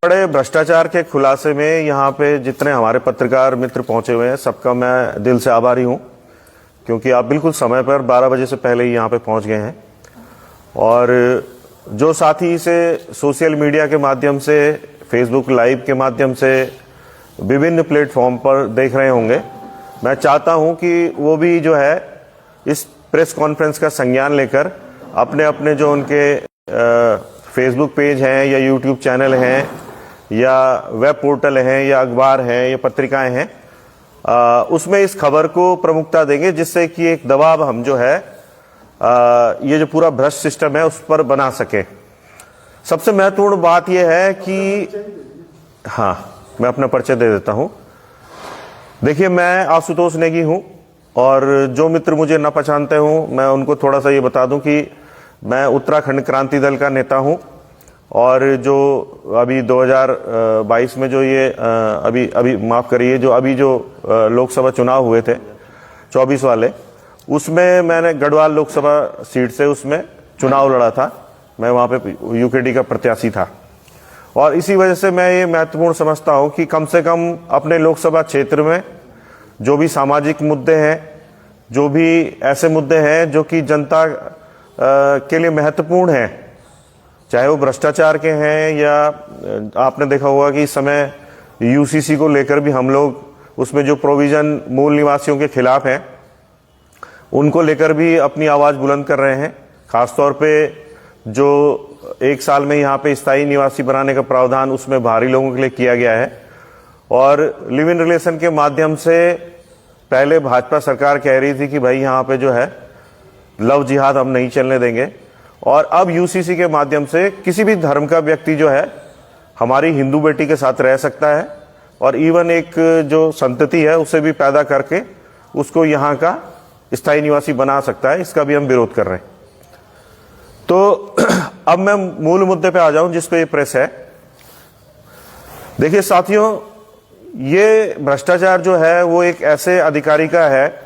बड़े भ्रष्टाचार के खुलासे में यहाँ पे जितने हमारे पत्रकार मित्र पहुंचे हुए हैं, सबका मैं दिल से आभारी हूँ, क्योंकि आप बिल्कुल समय पर 12 बजे से पहले ही यहाँ पे पहुंच गए हैं। और जो साथी इसे सोशल मीडिया के माध्यम से, फेसबुक लाइव के माध्यम से विभिन्न प्लेटफॉर्म पर देख रहे होंगे, मैं चाहता हूं कि वो भी जो है इस प्रेस कॉन्फ्रेंस का संज्ञान लेकर अपने अपने जो उनके फेसबुक पेज हैं या यूट्यूब चैनल हैं या वेब पोर्टल हैं या अखबार हैं या पत्रिकाएं हैं, उसमें इस खबर को प्रमुखता देंगे, जिससे कि एक दबाव हम जो है ये जो पूरा भ्रष्ट सिस्टम है उस पर बना सके। सबसे महत्वपूर्ण बात यह है कि मैं अपना परिचय दे देता हूं। देखिए, मैं आशुतोष नेगी हूं, और जो मित्र मुझे न पहचानते हूं, मैं उनको थोड़ा सा ये बता दूं कि मैं उत्तराखंड क्रांति दल का नेता हूं। और जो अभी 2022 में जो ये अभी माफ करिए, जो अभी जो लोकसभा चुनाव हुए थे 24 वाले, उसमें मैंने गढ़वाल लोकसभा सीट से उसमें चुनाव लड़ा था। मैं वहां पे यूकेडी का प्रत्याशी था, और इसी वजह से मैं ये महत्वपूर्ण समझता हूं कि कम से कम अपने लोकसभा क्षेत्र में जो भी सामाजिक मुद्दे हैं, जो भी ऐसे मुद्दे हैं जो कि जनता के लिए महत्वपूर्ण हैं, चाहे वो भ्रष्टाचार के हैं या आपने देखा होगा कि इस समय यूसीसी को लेकर भी हम लोग उसमें जो प्रोविजन मूल निवासियों के खिलाफ हैं, उनको लेकर भी अपनी आवाज बुलंद कर रहे हैं। खासतौर पे जो 1 साल में यहाँ पे स्थायी निवासी बनाने का प्रावधान उसमें बाहरी लोगों के लिए किया गया है। और लिव इन रिलेशन के माध्यम से पहले भाजपा सरकार कह रही थी कि भाई यहाँ पे जो है लव जिहाद हम नहीं चलने देंगे, और अब यूसीसी के माध्यम से किसी भी धर्म का व्यक्ति जो है हमारी हिंदू बेटी के साथ रह सकता है, और इवन एक जो संतति है उसे भी पैदा करके उसको यहाँ का स्थायी निवासी बना सकता है। इसका भी हम विरोध कर रहे हैं। तो अब मैं मूल मुद्दे पे आ जाऊं, जिस पे ये प्रेस है। देखिए साथियों, ये भ्रष्टाचार जो है वो एक ऐसे अधिकारी का है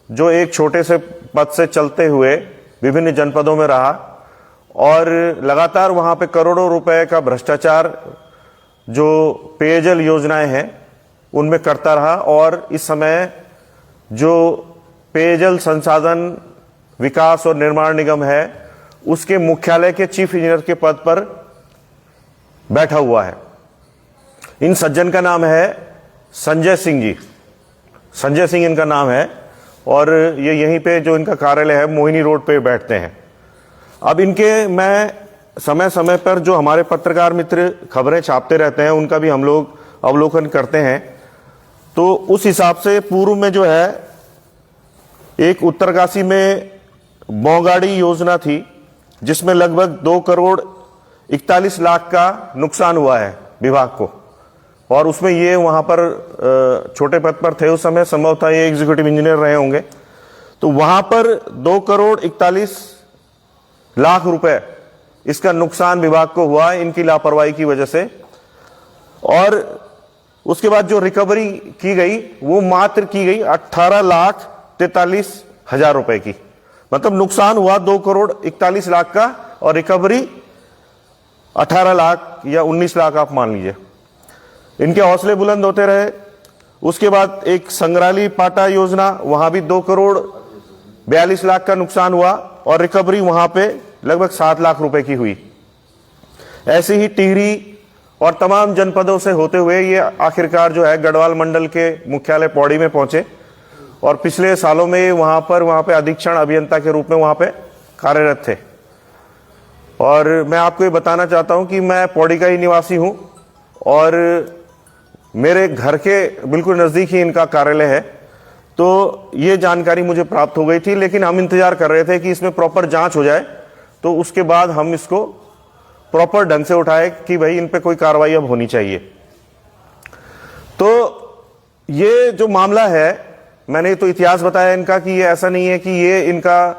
जो एक छोटे से पद से चलते हुए विभिन्न जनपदों में रहा, और लगातार वहां पे करोड़ों रुपए का भ्रष्टाचार जो पेयजल योजनाएं हैं उनमें करता रहा। और इस समय जो पेयजल संसाधन विकास और निर्माण निगम है, उसके मुख्यालय के चीफ इंजीनियर के पद पर बैठा हुआ है। इन सज्जन का नाम है संजय सिंह जी। संजय सिंह इनका नाम है, और ये यहीं पे जो इनका कार्यालय है मोहिनी रोड पे बैठते हैं। अब इनके मैं समय समय पर जो हमारे पत्रकार मित्र खबरें छापते रहते हैं उनका भी हम लोग अवलोकन करते हैं। तो उस हिसाब से पूर्व में जो है एक उत्तरकाशी में बौगाड़ी योजना थी, जिसमें लगभग 2 करोड़ 41 लाख का नुकसान हुआ है विभाग को। और उसमें ये वहां पर छोटे पद पर थे उस समय, संभवतः ये एग्जीक्यूटिव इंजीनियर रहे होंगे। तो वहां पर 2 करोड़ 41 लाख रुपए इसका नुकसान विभाग को हुआ इनकी लापरवाही की वजह से। और उसके बाद जो रिकवरी की गई वो मात्र की गई 18,43,000 रुपए की। मतलब नुकसान हुआ 2 करोड़ 41 लाख का, और रिकवरी 18 लाख या 19 लाख आप मान लीजिए। इनके हौसले बुलंद होते रहे। उसके बाद एक संग्राली पाटा योजना, वहां भी 2 करोड़ 42 लाख का नुकसान हुआ, और रिकवरी वहां पे लगभग 7 लाख रुपए की हुई। ऐसे ही टिहरी और तमाम जनपदों से होते हुए ये आखिरकार जो है गढ़वाल मंडल के मुख्यालय पौड़ी में पहुंचे, और पिछले सालों में वहां पे अधीक्षण अभियंता के रूप में वहां पे कार्यरत थे। और मैं आपको ये बताना चाहता हूं कि मैं पौड़ी का ही निवासी हूं, और मेरे घर के बिल्कुल नजदीक ही इनका कार्यालय है। तो ये जानकारी मुझे प्राप्त हो गई थी, लेकिन हम इंतजार कर रहे थे कि इसमें प्रॉपर जांच हो जाए, तो उसके बाद हम इसको प्रॉपर ढंग से उठाए कि भाई इन पे कोई कार्रवाई अब होनी चाहिए। तो ये जो मामला है, मैंने तो इतिहास बताया इनका कि ये ऐसा नहीं है कि ये इनका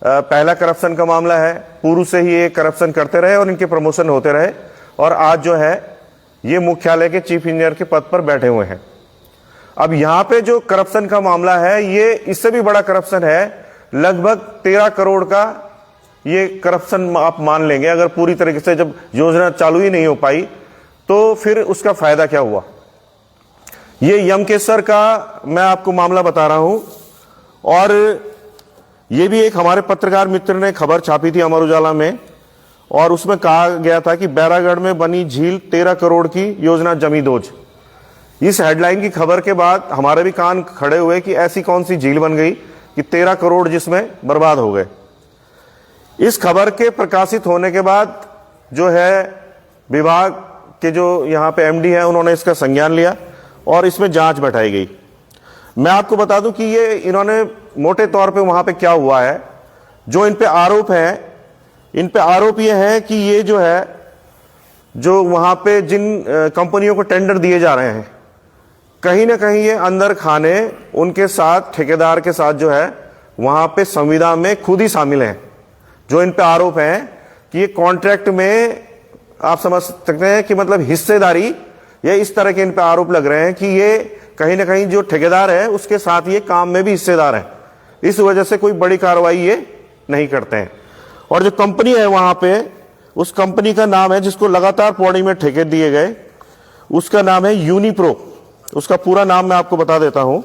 पहला करप्शन का मामला है। पूर्व से ही ये करप्शन करते रहे और इनके प्रमोशन होते रहे, और आज जो है ये मुख्यालय के चीफ इंजीनियर के पद पर बैठे हुए हैं। अब यहां पे जो करप्शन का मामला है, ये इससे भी बड़ा करप्शन है। लगभग 13 करोड़ का ये करप्शन आप मान लेंगे, अगर पूरी तरीके से, जब योजना चालू ही नहीं हो पाई तो फिर उसका फायदा क्या हुआ? ये यमकेसर का मैं आपको मामला बता रहा हूं, और ये भी एक हमारे पत्रकार मित्र ने खबर छापी थी अमर उजाला में, और उसमें कहा गया था कि बैरागढ़ में बनी झील 13 करोड़ की योजना जमींदोज। इस हेडलाइन की खबर के बाद हमारे भी कान खड़े हुए कि ऐसी कौन सी झील बन गई कि 13 करोड़ जिसमें बर्बाद हो गए। इस खबर के प्रकाशित होने के बाद जो है विभाग के जो यहाँ पे एमडी हैं उन्होंने इसका संज्ञान लिया और इसमें जांच बैठाई गई। मैं आपको बता दूं कि ये इन्होंने मोटे तौर पे वहां पे क्या हुआ है, जो इन पे आरोप है, इन पे आरोप ये है कि ये जो है, जो वहां पे जिन कंपनियों को टेंडर दिए जा रहे हैं, कहीं ना कहीं ये अंदर खाने उनके साथ, ठेकेदार के साथ जो है वहां पे संविदा में खुद ही शामिल हैं। जो इन पे आरोप है कि ये कॉन्ट्रैक्ट में, आप समझ सकते हैं कि मतलब हिस्सेदारी, ये इस तरह के इन पे आरोप लग रहे हैं कि ये कहीं ना कहीं जो ठेकेदार है उसके साथ ये काम में भी हिस्सेदार है। इस वजह से कोई बड़ी कार्रवाई ये नहीं करते हैं। और जो कंपनी है वहां पे, उस कंपनी का नाम है जिसको लगातार पौड़ी में ठेके दिए गए, उसका नाम है यूनिप्रो। उसका पूरा नाम मैं आपको बता देता हूं।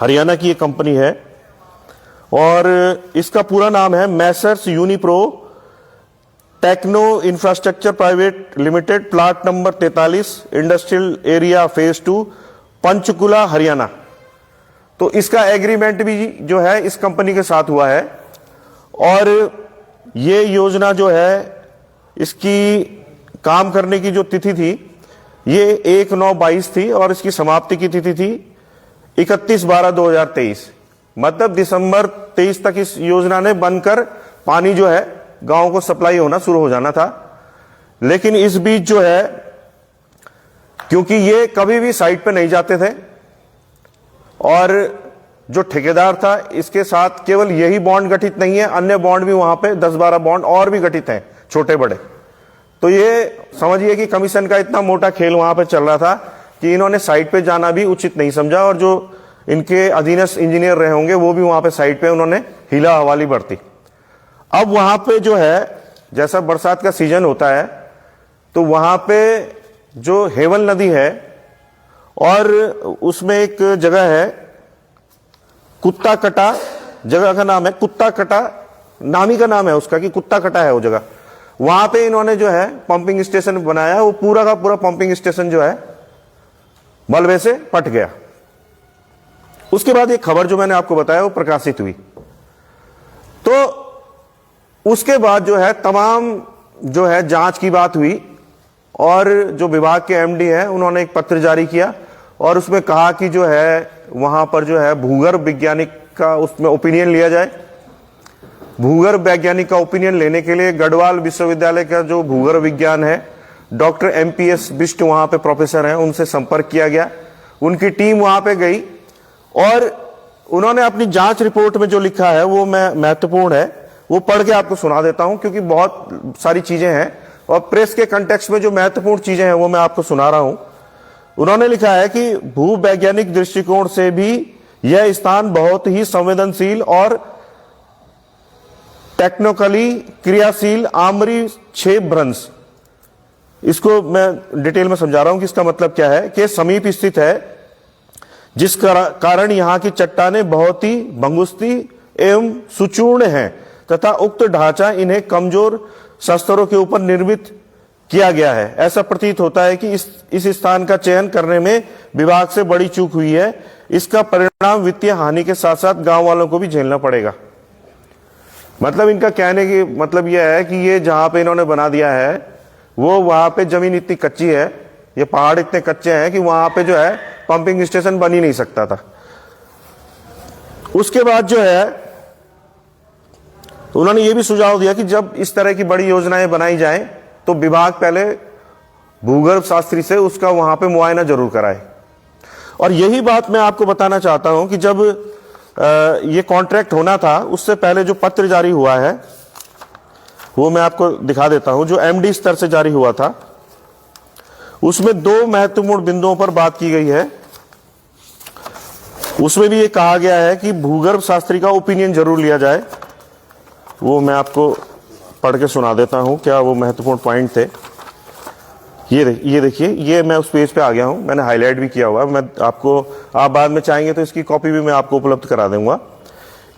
हरियाणा की ये कंपनी है और इसका पूरा नाम है Messrs Unipro techno infrastructure private limited, plot number 43, industrial area phase 2, Panchkula, Haryana. तो इसका एग्रीमेंट भी जो है इस कंपनी के साथ हुआ है, और ये योजना जो है इसकी काम करने की जो तिथि थी ये 1/9/22 थी और इसकी समाप्ति की तिथि थी 31/12/2023। मतलब दिसंबर 23 तक इस योजना ने बनकर पानी जो है गांव को सप्लाई होना शुरू हो जाना था। लेकिन इस बीच जो है, क्योंकि ये कभी भी साइट पे नहीं जाते थे और जो ठेकेदार था इसके साथ केवल यही बॉन्ड गठित नहीं है, अन्य बॉन्ड भी वहां पे 10-12 बॉन्ड और भी गठित हैं, छोटे बड़े। तो ये समझिए कि कमीशन का इतना मोटा खेल वहां पे चल रहा था कि इन्होंने साइट पे जाना भी उचित नहीं समझा, और जो इनके अधीनस्थ इंजीनियर रहे होंगे वो भी वहां पे साइट पे उन्होंने हिला हवाली बरती। अब वहां पे जो है, जैसा बरसात का सीजन होता है तो वहां पे जो हेवल नदी है और उसमें एक जगह है कुत्ता कटा, जगह का नाम है कुत्ता कटा, नामी का नाम है उसका कि कुत्ता कटा है वो जगह। वहां पे इन्होंने जो है पंपिंग स्टेशन बनाया, वो पूरा का पूरा पंपिंग स्टेशन जो है मलबे से पट गया। उसके बाद एक खबर जो मैंने आपको बताया वो प्रकाशित हुई। तो उसके बाद जो है तमाम जो है जांच की बात हुई, और जो विभाग के एमडी हैं उन्होंने एक पत्र जारी किया और उसमें कहा कि जो है वहां पर जो है भूगर्भ वैज्ञानिक का उसमें ओपिनियन लिया जाए। भूगर्भ वैज्ञानिक का ओपिनियन लेने के लिए गढ़वाल विश्वविद्यालय का जो भूगर्भ विज्ञान है, डॉक्टर MPS बिष्ट वहां पे प्रोफेसर हैं, उनसे संपर्क किया गया। उनकी टीम वहां पे गई और उन्होंने अपनी जांच रिपोर्ट में जो लिखा है वो महत्वपूर्ण है, वो पढ़ के आपको सुना देता हूं, क्योंकि बहुत सारी चीजें हैं और प्रेस के कंटेक्स्ट में जो महत्वपूर्ण चीजें हैं वो मैं आपको सुना रहा हूं। उन्होंने लिखा है कि भूवैज्ञानिक दृष्टिकोण से भी यह स्थान बहुत ही संवेदनशील और टेक्निकली क्रियाशील आमरी क्षेभ्रंश, इसको मैं डिटेल में समझा रहा हूं कि इसका मतलब क्या है, कि समीप स्थित है, जिस कारण यहां की चट्टानें बहुत ही भंगुस्ती एवं सुचूर्ण हैं तथा उक्त ढांचा इन्हें कमजोर शस्त्रों के ऊपर निर्मित किया गया है। ऐसा प्रतीत होता है कि इस स्थान का चयन करने में विभाग से बड़ी चूक हुई है। इसका परिणाम वित्तीय हानि के साथ साथ गांव वालों को भी झेलना पड़ेगा। मतलब इनका कहने की मतलब यह है कि ये जहां पे इन्होंने बना दिया है वो वहां पे जमीन इतनी कच्ची है, ये पहाड़ इतने कच्चे हैं कि वहां पे जो है पंपिंग स्टेशन बन ही नहीं सकता था। उसके बाद जो है उन्होंने ये भी सुझाव दिया कि जब इस तरह की बड़ी योजनाएं बनाई जाएं तो विभाग पहले भूगर्भ शास्त्री से उसका वहां पे मुआयना जरूर कराए। और यही बात मैं आपको बताना चाहता हूं कि जब ये कॉन्ट्रैक्ट होना था उससे पहले जो पत्र जारी हुआ है वो मैं आपको दिखा देता हूं, जो MD स्तर से जारी हुआ था उसमें 2 महत्वपूर्ण बिंदुओं पर बात की गई है। उसमें भी ये कहा गया है कि भूगर्भ शास्त्री का ओपिनियन जरूर लिया जाए। वो मैं आपको पढ़ के सुना देता हूं क्या वो महत्वपूर्ण पॉइंट थे। ये देखिए, ये मैं उस पेज पे आ गया हूं, मैंने हाईलाइट भी किया हुआ है। मैं आपको, आप बाद में चाहेंगे तो इसकी कॉपी भी मैं आपको उपलब्ध करा दूंगा।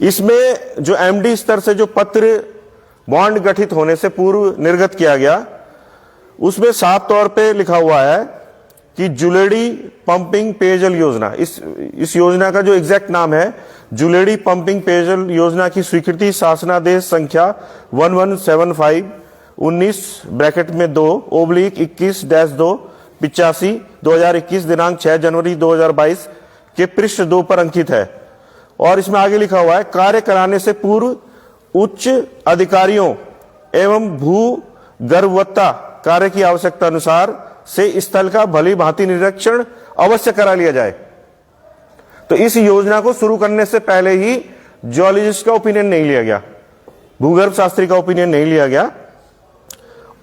इसमें जो एमडी स्तर से जो पत्र बॉन्ड गठित होने से पूर्व निर्गत किया गया, उसमें साफ तौर पे लिखा हुआ है कि जुलेड़ी पंपिंग पेयजल योजना, इस योजना का जो एग्जैक्ट नाम है जुलेड़ी पंपिंग पेयजल योजना की स्वीकृति शासनादेश संख्या 1175 19 ब्रैकेट में 2/21-2/85/2021 दिनांक 6 जनवरी 2022 के पृष्ठ 2 पर अंकित है। और इसमें आगे लिखा हुआ है, कार्य कराने से पूर्व उच्च अधिकारियों एवं भू गर्भवत्ता कार्य की आवश्यकता अनुसार से स्थल का भली भांति निरीक्षण अवश्य करा लिया जाए। तो इस योजना को शुरू करने से पहले ही जियोलॉजिस्ट का ओपिनियन नहीं लिया गया, भूगर्भ शास्त्री का ओपिनियन नहीं लिया गया,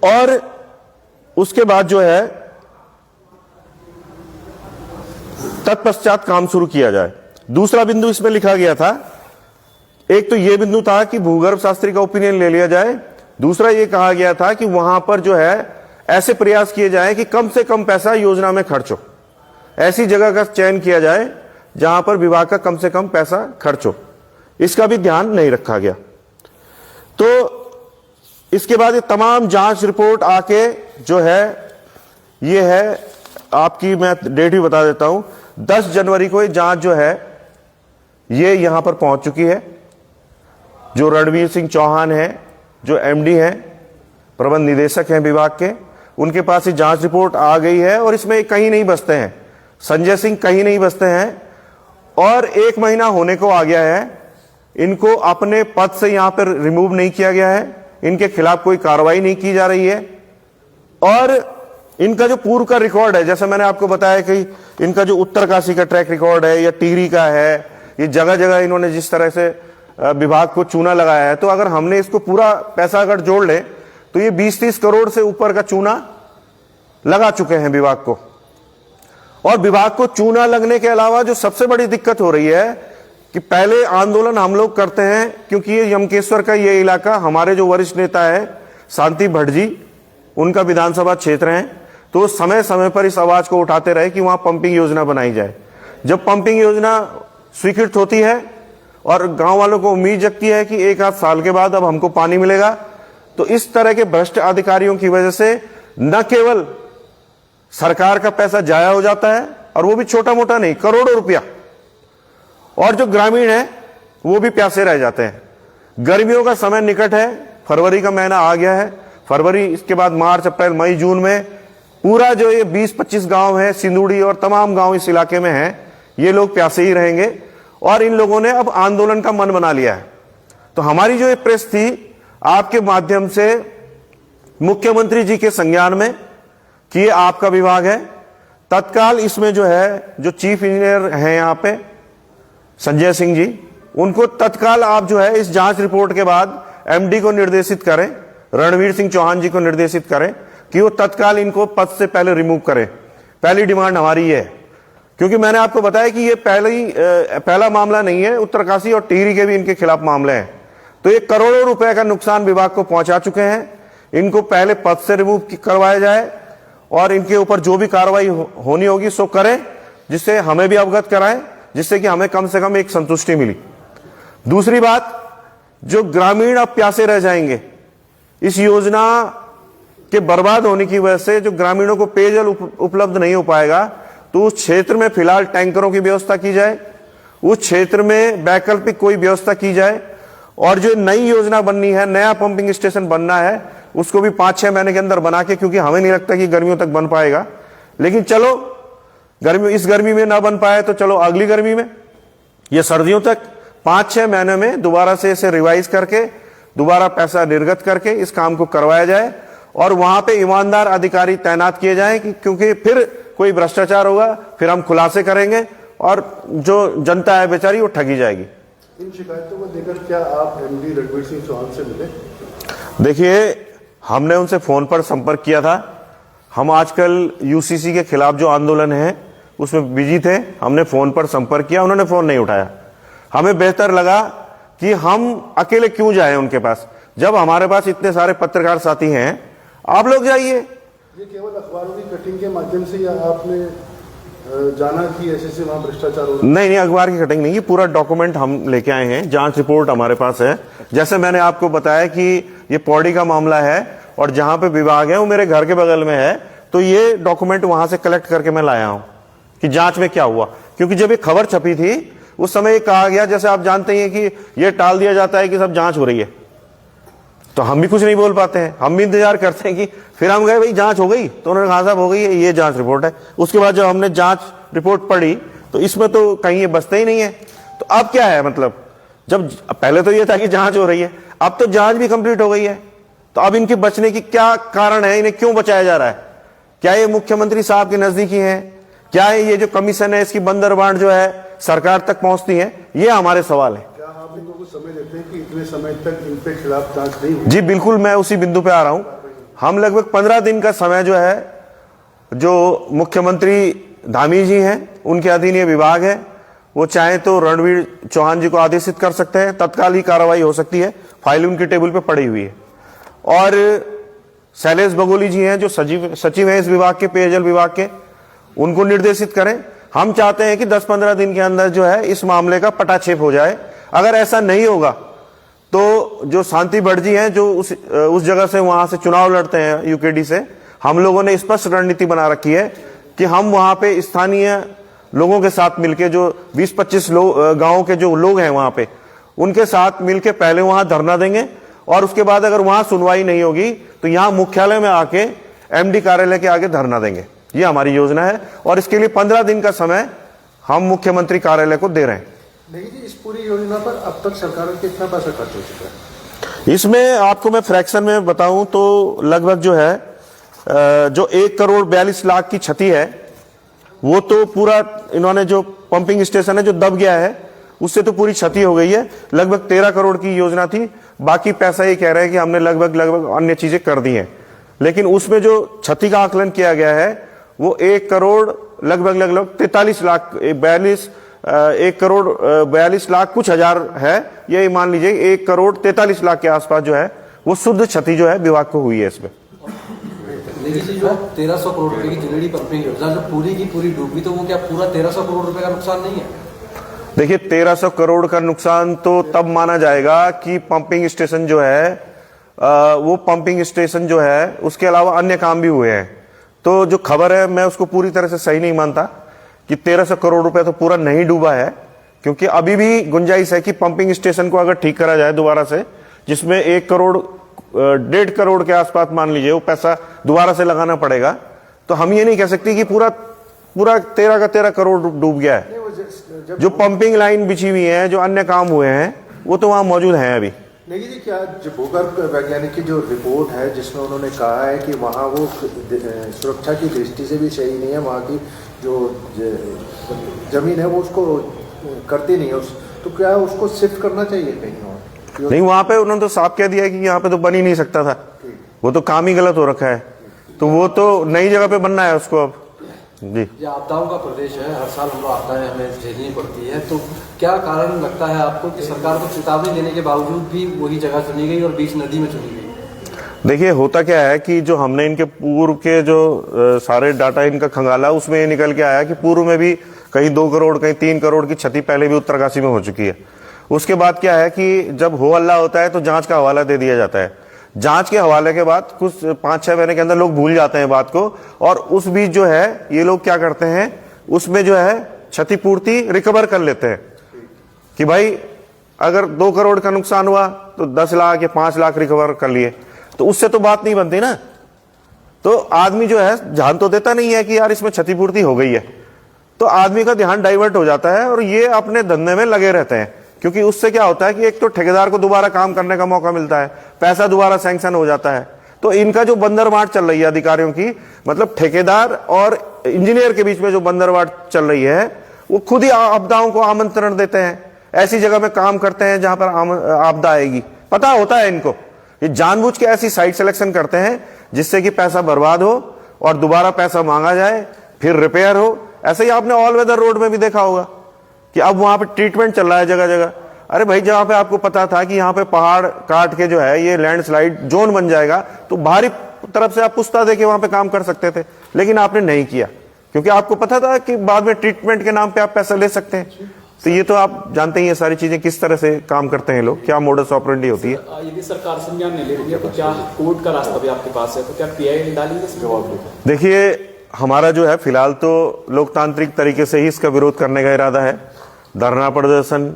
और उसके बाद जो है तत्पश्चात काम शुरू किया जाए। दूसरा बिंदु इसमें लिखा गया था, एक तो यह बिंदु था कि भूगर्भ शास्त्री का ओपिनियन ले लिया जाए, दूसरा यह कहा गया था कि वहां पर जो है ऐसे प्रयास किए जाए कि कम से कम पैसा योजना में खर्च हो, ऐसी जगह का चयन किया जाए जहां पर विभाग का कम से कम पैसा खर्च हो। इसका भी ध्यान नहीं रखा गया। तो इसके बाद ये तमाम जांच रिपोर्ट आके जो है, ये है आपकी, मैं डेट भी बता देता हूं, 10 जनवरी को ये जांच जो है ये यहां पर पहुंच चुकी है। जो रणवीर सिंह चौहान है, जो एमडी हैं, प्रबंध निदेशक हैं विभाग के, उनके पास ये जांच रिपोर्ट आ गई है और इसमें कहीं नहीं बचते हैं, संजय सिंह कहीं नहीं बचते हैं, और 1 महीना होने को आ गया है। इनको अपने पद से यहां पर रिमूव नहीं किया गया है, इनके खिलाफ कोई कार्रवाई नहीं की जा रही है, और इनका जो पूर्व का रिकॉर्ड है, जैसे मैंने आपको बताया कि इनका जो उत्तरकाशी का ट्रैक रिकॉर्ड है या टिहरी का है, ये जगह जगह इन्होंने जिस तरह से विभाग को चूना लगाया है, तो अगर हमने इसको पूरा पैसा अगर जोड़ ले तो ये 20-30 करोड़ से ऊपर का चूना लगा चुके हैं विभाग को। और विभाग को चूना लगने के अलावा जो सबसे बड़ी दिक्कत हो रही है कि पहले आंदोलन हम लोग करते हैं, क्योंकि ये यमकेश्वर का ये इलाका हमारे जो वरिष्ठ नेता है शांति भट्ट जी, उनका विधानसभा क्षेत्र है, तो समय समय पर इस आवाज को उठाते रहे कि वहां पंपिंग योजना बनाई जाए। जब पंपिंग योजना स्वीकृत होती है और गांव वालों को उम्मीद जगती है कि 1-8 साल के बाद अब हमको पानी मिलेगा, तो इस तरह के भ्रष्ट अधिकारियों की वजह से न केवल सरकार का पैसा जाया हो जाता है, और वो भी छोटा मोटा नहीं, करोड़ों रुपया, और जो ग्रामीण है वो भी प्यासे रह जाते हैं। गर्मियों का समय निकट है, फरवरी का महीना आ गया है, फरवरी, इसके बाद मार्च, अप्रैल, मई, जून में पूरा जो ये 20-25 गांव है, सिंदूड़ी और तमाम गांव इस इलाके में हैं, ये लोग प्यासे ही रहेंगे, और इन लोगों ने अब आंदोलन का मन बना लिया है। तो हमारी जो ये प्रेस थी, आपके माध्यम से मुख्यमंत्री जी के संज्ञान में कि ये आपका विभाग है, तत्काल इसमें जो है, जो चीफ इंजीनियर हैं यहाँ पे संजय सिंह जी, उनको तत्काल आप जो है इस जांच रिपोर्ट के बाद एमडी को निर्देशित करें, रणवीर सिंह चौहान जी को निर्देशित करें कि वो तत्काल इनको पद से पहले रिमूव करें। पहली डिमांड हमारी ये है, क्योंकि मैंने आपको बताया कि ये पहला मामला नहीं है, उत्तरकाशी और टिहरी के भी इनके खिलाफ मामले हैं। तो ये करोड़ों रुपए का नुकसान विभाग को पहुंचा चुके हैं, इनको पहले पद से रिमूव करवाया जाए और इनके ऊपर जो भी कार्रवाई होनी होगी सो करें, जिससे हमें भी अवगत कराएं, जिससे कि हमें कम से कम एक संतुष्टि मिली। दूसरी बात, जो ग्रामीण अब प्यासे रह जाएंगे, इस योजना के बर्बाद होने की वजह से जो ग्रामीणों को पेयजल उपलब्ध नहीं हो पाएगा, तो उस क्षेत्र में फिलहाल टैंकरों की व्यवस्था की जाए, उस क्षेत्र में वैकल्पिक कोई व्यवस्था की जाए, और जो नई योजना बननी है, नया पंपिंग स्टेशन बनना है, उसको भी 5-6 महीने के अंदर बना के, क्योंकि हमें नहीं लगता कि गर्मियों तक बन पाएगा, लेकिन चलो इस गर्मी में ना बन पाए तो चलो अगली गर्मी में, ये सर्दियों तक 5-6 महीने में दोबारा से इसे रिवाइज करके दोबारा पैसा निर्गत करके इस काम को करवाया जाए, और वहां पे ईमानदार अधिकारी तैनात किए जाएं, क्योंकि फिर कोई भ्रष्टाचार होगा, फिर हम खुलासे करेंगे और जो जनता है बेचारी वो ठगी जाएगी। इन शिकायतों को लेकर क्या आप एमडी रणवीर सिंह चौहान से मिले? देखिए, हमने उनसे फोन पर संपर्क किया था। हम आजकल यूसीसी के खिलाफ जो आंदोलन है उसमें बिजी थे, हमने फोन पर संपर्क किया, उन्होंने फोन नहीं उठाया। हमें बेहतर लगा कि हम अकेले क्यों जाएं उनके पास, जब हमारे पास इतने सारे पत्रकार साथी हैं, आप लोग जाइए, ये केवल अखबारों की कटिंग के माध्यम से या आपने जाना कि ऐसे वहाँ भ्रष्टाचार हो रहा है? नहीं, अखबार की कटिंग नहीं, ये पूरा डॉक्यूमेंट हम लेके आए हैं, जांच रिपोर्ट हमारे पास है। जैसे मैंने आपको बताया कि ये पौड़ी का मामला है और जहां पे विभाग है वो मेरे घर के बगल में है, तो ये डॉक्यूमेंट वहां से कलेक्ट करके मैं लाया हूं कि जांच में क्या हुआ। क्योंकि जब ये खबर छपी थी उस समय ये कहा गया, जैसे आप जानते हैं कि ये टाल दिया जाता है कि सब जांच हो रही है, तो हम भी कुछ नहीं बोल पाते हैं, हम भी इंतजार करते हैं कि फिर हम गए भाई जांच हो गई, तो उन्होंने कहा साहब हो गई है, ये जांच रिपोर्ट है। उसके बाद जब हमने जांच रिपोर्ट पढ़ी तो इसमें तो कहीं ये बचते ही नहीं है। तो अब क्या है, मतलब जब पहले तो ये था कि जांच हो रही है, अब तो जांच भी कंप्लीट हो गई है, तो अब इनके बचने की क्या कारण है, इन्हें क्यों बचाया जा रहा है? क्या ये मुख्यमंत्री साहब के नजदीकी है? क्या है ये जो कमीशन है इसकी बंदरबांट जो है सरकार तक पहुंचती है? ये हमारे सवाल है। क्या आप इनको कुछ समय देते हैं कि इतने समय तक इनके खिलाफ जांच नहीं हुई? जी बिल्कुल, मैं उसी बिंदु पे आ रहा हूं। हम लगभग 15 दिन का समय जो है, जो मुख्यमंत्री धामी जी हैं उनके अधीन ये विभाग है, वो चाहे तो रणवीर चौहान जी को आदेशित कर सकते हैं, तत्काल ही कार्रवाई हो सकती है, फाइल उनकी टेबल पे पड़ी हुई है। और शैलेश बगोली जी हैं जो सचिव हैं इस विभाग के, पेयजल विभाग के, उनको निर्देशित करें। हम चाहते हैं कि 10-15 दिन के अंदर जो है इस मामले का पटाक्षेप हो जाए। अगर ऐसा नहीं होगा तो जो शांति भट्ट जी हैं जो उस जगह से वहां से चुनाव लड़ते हैं यूकेडी से, हम लोगों ने स्पष्ट रणनीति बना रखी है कि हम वहां पे स्थानीय लोगों के साथ मिलके, जो 20-25 गांवों के जो लोग हैं वहां पे, उनके साथ मिलके पहले वहां धरना देंगे और उसके बाद अगर वहां सुनवाई नहीं होगी तो यहां मुख्यालय में आके एमडी कार्यालय के आगे धरना देंगे। ये हमारी योजना है और इसके लिए 15 दिन का समय हम मुख्यमंत्री कार्यालय को दे रहे हैं। नहीं जी, इस पूरी योजना पर अब तक सरकार का कितना पैसा खर्च हो चुका है? इसमें आपको मैं फ्रैक्शन में बताऊं तो लगभग जो है जो 1,42,00,000 की क्षति है, वो तो पूरा इन्होंने जो पंपिंग स्टेशन है जो दब गया है उससे तो पूरी क्षति हो गई है। लगभग 13 करोड़ की योजना थी, बाकी पैसा ये कह रहे हैं कि हमने लगभग अन्य चीजें कर दी हैं, लेकिन उसमें जो क्षति का आकलन किया गया है वो 1 करोड़ लगभग 43 लाख 1 करोड़ 42 लाख कुछ हजार है। ये मान लीजिए 1 करोड़ 43 लाख के आसपास जो है वो शुद्ध क्षति जो है विभाग को हुई है इसमें। लेकिन जो 1300 करोड़ रुपए की जुगेड़ी पंपिंग योजना जो पूरी की पूरी डूबी, तो वो क्या पूरा 1300 करोड़ रुपए का नुकसान नहीं है? देखिए 1300 करोड़ का नुकसान तो तब माना जाएगा कि पंपिंग स्टेशन जो है वो पंपिंग स्टेशन जो है उसके अलावा अन्य काम भी हुए हैं। तो जो खबर है मैं उसको पूरी तरह से सही नहीं मानता कि 1300 करोड़ रुपए तो पूरा नहीं डूबा है, क्योंकि अभी भी गुंजाइश है कि पंपिंग स्टेशन को अगर ठीक करा जाए दोबारा से, जिसमें 1 करोड़ 1.5 करोड़ के आसपास मान लीजिए वो पैसा दोबारा से लगाना पड़ेगा, तो हम ये नहीं कह सकते कि पूरा 13 का 13 करोड़ डूब गया है। जो पंपिंग लाइन बिछी हुई है, जो अन्य काम हुए हैं, वो तो वहां मौजूद हैं अभी। नहीं जी, क्या जो भूगर्भ वैज्ञानिक की जो रिपोर्ट है जिसमें उन्होंने कहा है कि वहाँ वो सुरक्षा की दृष्टि से भी सही नहीं है, वहाँ की जो जमीन है वो उसको करती नहीं है, तो क्या उसको शिफ्ट करना चाहिए कहीं और? नहीं, वहां पे उन्होंने तो साफ कह दिया कि यहाँ पे तो बन ही नहीं सकता था, वो तो काम ही गलत हो रखा है, तो वो तो नई जगह पे बनना है उसको अब। जी, ये आपदाओं का प्रदेश है, हर साल हम आता है, हमें झेलनी पड़ती है, तो क्या कारण लगता है आपको कि सरकार को चेतावनी देने के बावजूद भी वही जगह चुनी गई और बीच नदी में चुनी गई? देखिए होता क्या है कि जो हमने इनके पूर्व के जो सारे डाटा इनका खंगाला, उसमें ये निकल के आया कि पूर्व में भी कहीं 2 करोड़ कहीं 3 करोड़ की क्षति पहले भी उत्तरकाशी में हो चुकी है। उसके बाद क्या है कि जब हो हल्ला होता है तो जांच का हवाला दे दिया जाता है। जांच के हवाले के बाद कुछ 5-6 महीने के अंदर लोग भूल जाते हैं बात को, और उस बीच जो है ये लोग क्या करते हैं, उसमें जो है क्षतिपूर्ति रिकवर कर लेते हैं कि भाई अगर 2 करोड़ का नुकसान हुआ तो 10 लाख या 5 लाख रिकवर कर लिए, तो उससे तो बात नहीं बनती ना। तो आदमी जो है ध्यान तो देता नहीं है कि यार इसमें क्षतिपूर्ति हो गई है, तो आदमी का ध्यान डाइवर्ट हो जाता है और ये अपने धंधे में लगे रहते हैं। क्योंकि उससे क्या होता है कि एक तो ठेकेदार को दोबारा काम करने का मौका मिलता है, पैसा दोबारा सैंक्शन हो जाता है। तो इनका जो बंदरबांट चल रही है अधिकारियों की, मतलब ठेकेदार और इंजीनियर के बीच में जो बंदरबांट चल रही है, वो खुद ही आपदाओं को आमंत्रण देते हैं, ऐसी जगह में काम करते हैं जहां पर आपदा आएगी। पता होता है इनको, ये जानबूझ के ऐसी साइट सिलेक्शन करते हैं जिससे कि पैसा बर्बाद हो और दोबारा पैसा मांगा जाए, फिर रिपेयर हो। ऐसे ही आपने ऑल वेदर रोड में भी देखा होगा कि अब वहां पे ट्रीटमेंट चल रहा है जगह जगह। अरे भाई, जहां पे आपको पता था कि यहाँ पे पहाड़ काट के जो है ये लैंडस्लाइड जोन बन जाएगा, तो भारी तरफ से आप पुस्ता दे के वहां पे काम कर सकते थे, लेकिन आपने नहीं किया क्योंकि आपको पता था कि बाद में ट्रीटमेंट के नाम पे आप पैसा ले सकते हैं। तो ये तो आप जानते ही ये सारी चीजें किस तरह से काम करते हैं लोग, क्या मोडस ऑपरेंडी होती है। यदि सरकार संज्ञान नहीं ले रही है तो क्या कोर्ट का रास्ता भी आपके पास है, तो क्या पीआई डालेंगे जवाब? देखिए, हमारा जो है फिलहाल तो लोकतांत्रिक तरीके से ही इसका विरोध करने का इरादा है। धरना प्रदर्शन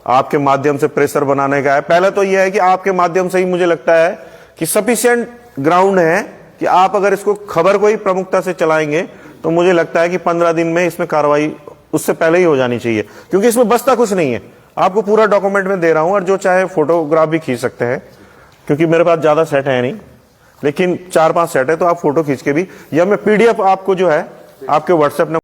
आपके माध्यम से प्रेशर बनाने का है। पहले तो यह है कि आपके माध्यम से ही मुझे लगता है कि सफिशिएंट ग्राउंड है कि आप अगर इसको खबर को ही प्रमुखता से चलाएंगे तो मुझे लगता है कि 15 दिन में इसमें कार्रवाई उससे पहले ही हो जानी चाहिए, क्योंकि इसमें बसता कुछ नहीं है। आपको पूरा डॉक्यूमेंट में दे रहा हूं और जो चाहे फोटोग्राफ भी खींच सकते हैं, क्योंकि मेरे पास ज्यादा सेट है नहीं, लेकिन 4-5 सेट है, तो आप फोटो खींच के भी, या मैं पीडीएफ आपको जो है आपके व्हाट्सएप नंबर